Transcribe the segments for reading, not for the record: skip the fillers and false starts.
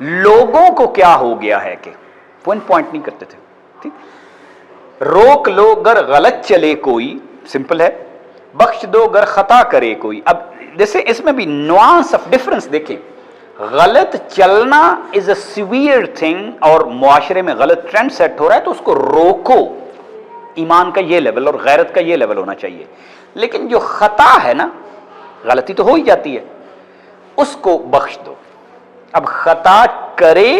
لوگوں کو کیا ہو گیا ہے کہ پوائنٹ نہیں کرتے تھے. ٹھیک, روک لو گر غلط چلے کوئی, سمپل ہے, بخش دو گر خطا کرے کوئی. اب جیسے اس میں بھی نوانس آف ڈفرنس دیکھیں, غلط چلنا از اے سیویئر تھنگ, اور معاشرے میں غلط ٹرینڈ سیٹ ہو رہا ہے تو اس کو روکو, ایمان کا یہ لیول اور غیرت کا یہ لیول ہونا چاہیے. لیکن جو خطا ہے نا, غلطی تو ہو ہی جاتی ہے, اس کو بخش دو. اب خطا کرے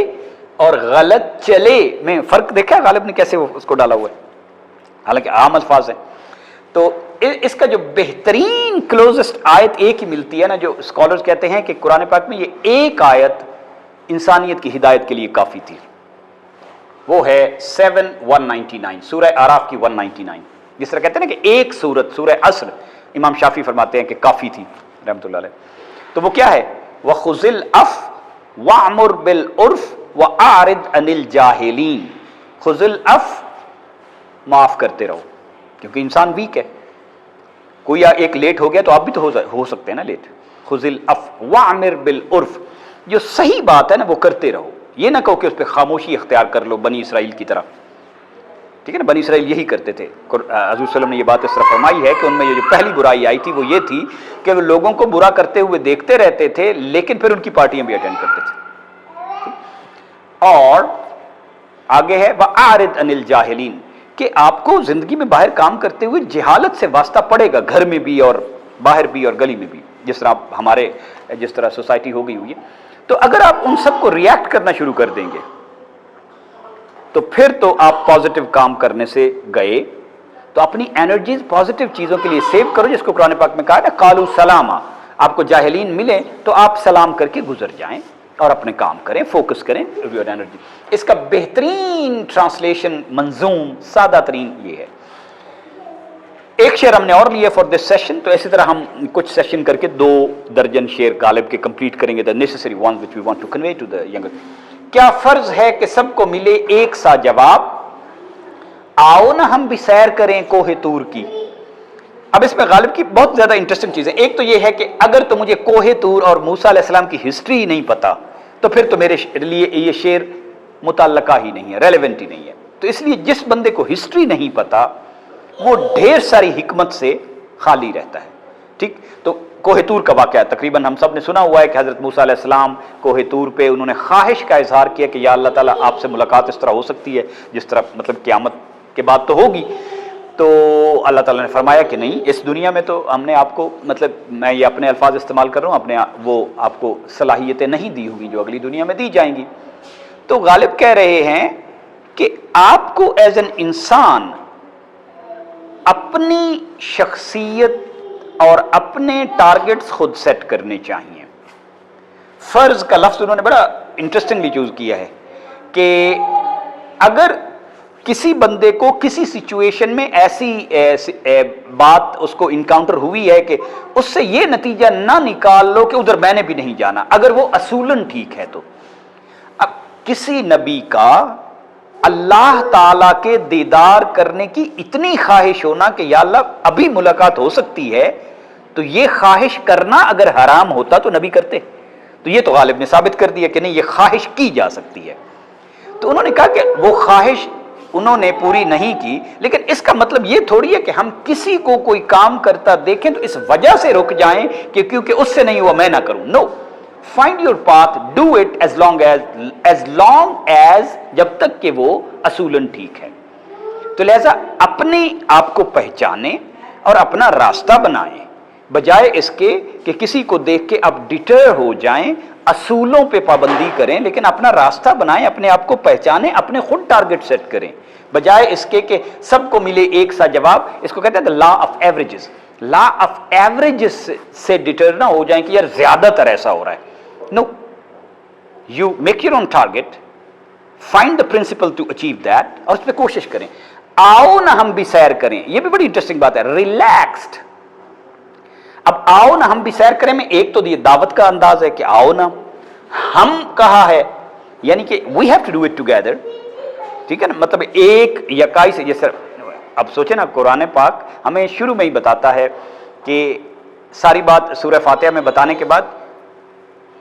اور غلط چلے میں فرق دیکھا غالب نے کیسے اس کو ڈالا ہوا ہے, حالانکہ عام الفاظ ہیں. تو اس کا جو بہترین کلوزسٹ آیت ایک ہی ملتی ہے نا, جو اسکالرز کہتے ہیں کہ قرآن پاک میں یہ ایک آیت انسانیت کی ہدایت کے لیے کافی تھی, وہ ہے 7:199 سورہ آراف کی 199. جس طرح کہتے ہیں نا کہ ایک سورت سورہ عصر, امام شافعی فرماتے ہیں کہ کافی تھی رحمۃ اللہ علیہ. تو وہ کیا ہے, وَخُذِ الْعَفْوَ وَأْمُرْ بِالْعُرْفِ وَأَعْرِضْ عَنِ الْجَاهِلِينَ. خُذِ الْعَفْوَ, معاف کرتے رہو, کیونکہ انسان ویک ہے. کوئی ایک لیٹ ہو گیا تو آپ بھی تو ہو سکتے ہیں نا لیٹ. خُذِ الْعَفْوَ وَأْمُرْ بِالْعُرْفِ, جو صحیح بات ہے نا وہ کرتے رہو, یہ نہ کہو کہ اس پہ خاموشی اختیار کر لو بنی اسرائیل کی طرح. ٹھیک ہے نا, بنی اسرائیل یہی کرتے تھے. حضور صلی اللہ علیہ وسلم نے یہ بات اس طرح فرمائی ہے کہ ان میں یہ جو پہلی برائی آئی تھی وہ یہ تھی کہ وہ لوگوں کو برا کرتے ہوئے دیکھتے رہتے تھے لیکن پھر ان کی پارٹیاں بھی اٹینڈ کرتے تھے. اور آگے ہے وَأَعْرِضْ عَنِ الْجَاهِلِينَ, کہ آپ کو زندگی میں باہر کام کرتے ہوئے جہالت سے واسطہ پڑے گا, گھر میں بھی اور باہر بھی اور گلی میں بھی, جس طرح ہمارے جس طرح سوسائٹی ہو گئی ہوئی ہے. تو اگر آپ ان سب کو ریئیکٹ کرنا شروع کر دیں گے تو پھر تو آپ پازیٹیو کام کرنے سے گئے. تو اپنی انرجیز پازیٹیو چیزوں کے لیے سیو کرو, جس کو قرآن پاک میں کہا ہے قالوا سلاما. آپ کو جاہلین ملیں تو آپ سلام کر کے گزر جائیں اور اپنے کام کریں, فوکس کریں یور انرجی. اس کا بہترین ٹرانسلیشن منظوم سادہ ترین یہ ہے. ایک شعر ہم نے اور لیا فار دس سیشن, تو اسی طرح ہم کچھ سیشن کر کے 2 درجن شعر غالب کے کمپلیٹ کریں گے, the necessary ones which we want to convey to the younger. کیا فرض ہے کہ سب کو ملے ایک سا جواب, آؤ نہ ہم بھی سیر کریں کوہ طور کی. اب اس میں غالب کی بہت زیادہ انٹرسٹنگ چیزیں. ایک تو یہ ہے کہ اگر تو مجھے کوہ طور اور موسیٰ علیہ السلام کی ہسٹری نہیں پتا تو پھر تو میرے لیے یہ شعر متعلقہ ہی نہیں ہے, ریلیونٹ ہی نہیں ہے. تو اس لیے جس بندے کو ہسٹری نہیں پتا وہ ڈھیر ساری حکمت سے خالی رہتا ہے. ٹھیک, تو کوہ طور کا واقعہ تقریباً ہم سب نے سنا ہوا ہے کہ حضرت موسیٰ علیہ السلام کوہ طور پہ انہوں نے خواہش کا اظہار کیا کہ یا اللہ تعالیٰ آپ سے ملاقات اس طرح ہو سکتی ہے جس طرح مطلب قیامت کے بعد تو ہوگی. تو اللہ تعالیٰ نے فرمایا کہ نہیں, اس دنیا میں تو ہم نے آپ کو مطلب میں یہ اپنے الفاظ استعمال کر رہا ہوں, اپنے وہ آپ کو صلاحیتیں نہیں دی ہوگی جو اگلی دنیا میں دی جائیں گی. تو غالب کہہ رہے ہیں کہ آپ کو ایز این انسان اپنی شخصیت اور اپنے ٹارگٹس خود سیٹ کرنے چاہیے. فرض کا لفظ انہوں نے بڑا انٹرسٹنگلی چوز کیا ہے کہ اگر کسی بندے کو کسی سچویشن میں ایسی بات اس کو انکاؤنٹر ہوئی ہے کہ اس سے یہ نتیجہ نہ نکال لو کہ ادھر میں نے بھی نہیں جانا, اگر وہ اصولاً ٹھیک ہے تو. اب کسی نبی کا اللہ تعالیٰ کے دیدار کرنے کی اتنی خواہش ہونا کہ یا اللہ ابھی ملاقات ہو سکتی ہے, تو یہ خواہش کرنا اگر حرام ہوتا تو نبی کرتے. تو یہ تو غالب نے ثابت کر دیا کہ نہیں, یہ خواہش کی جا سکتی ہے. تو انہوں نے کہا کہ وہ خواہش انہوں نے پوری نہیں کی, لیکن اس کا مطلب یہ تھوڑی ہے کہ ہم کسی کو کوئی کام کرتا دیکھیں تو اس وجہ سے رک جائیں کہ کیونکہ اس سے نہیں ہوا میں نہ کروں. نو, find your path, do it as long as جب تک کہ وہ اصولاً ٹھیک ہے. تو لہذا اپنے آپ کو پہچانیں اور اپنا راستہ بنائیں, بجائے اس کے کہ کسی کو دیکھ کے آپ ڈیٹر ہو جائیں. اصولوں پہ پابندی کریں لیکن اپنا راستہ بنائیں, اپنے آپ کو پہچانیں, اپنے خود ٹارگٹ سیٹ کریں, بجائے اس کے کہ سب کو ملے ایک سا جواب. اس کو کہتے ہیں law of averages. Law of averages سے ڈیٹر نہ ہو جائیں کہ یار زیادہ تر ایسا ہو رہا ہے. No, you make your own target, find the principle to achieve that, اور اس پہ کوشش کریں. آؤ نہ ہم بھی سیر کریں, یہ بھی بڑی انٹرسٹنگ بات ہے, ریلیکسڈ. اب آؤ نہ ہم بھی سیر کریں میں ایک تو یہ دعوت کا انداز ہے کہ آؤ نہ ہم کہا ہے, یعنی کہ we have to do it together. ٹھیک ہے نا, مطلب ایک یکائی سے. جیسے اب سوچیں نا, قرآن پاک ہمیں شروع میں ہی بتاتا ہے کہ ساری بات سورہ فاتحہ میں بتانے کے بعد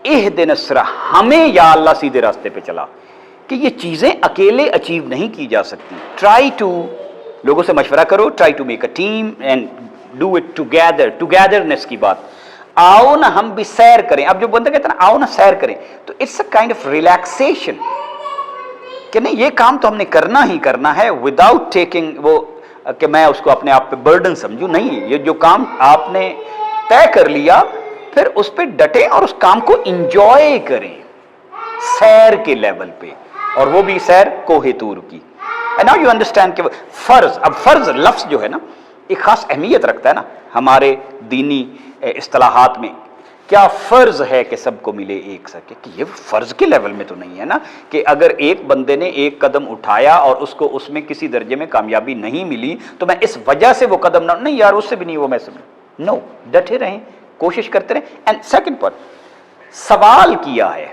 اہدنا الصراط، ہمیں یا اللہ سیدھے راستے پہ چلا، کہ یہ چیزیں اکیلے اچیو نہیں کی جا سکتی. ٹرائی ٹو، لوگوں سے مشورہ کرو، try to make a team and do it together, togetherness کی بات. آؤ نا ہم بھی سیر کریں. اب جو بندہ کہتا ہے نا آؤ نا سیر کریں، تو it's a kind of relaxation, کہ نہیں یہ کام تو ہم نے کرنا ہی کرنا ہے وداؤٹ ٹیکنگ وہ کہ میں اس کو اپنے آپ پہ برڈن سمجھوں. نہیں، یہ جو کام آپ نے طے کر لیا پھر اس پہ ڈٹیں اور اس کام کو انجوائے کریں سیر کے لیول پہ، اور وہ بھی سیر کوہ طور کی. اینڈ ناؤ یو انڈرسٹینڈ کہ فرض، اب فرض لفظ جو ہے نا ایک خاص اہمیت رکھتا ہے نا ہمارے دینی اصطلاحات میں. کیا فرض ہے کہ سب کو ملے ایک سکے، کہ یہ فرض کے لیول میں تو نہیں ہے نا کہ اگر ایک بندے نے ایک قدم اٹھایا اور اس کو اس میں کسی درجے میں کامیابی نہیں ملی تو میں اس وجہ سے وہ قدم نہ، نہیں یار اس سے بھی نہیں وہ میں سب. نو، ڈٹے رہیں، کوشش کرتے رہیں. اینڈ سیکنڈ پوائنٹ، سوال کیا ہے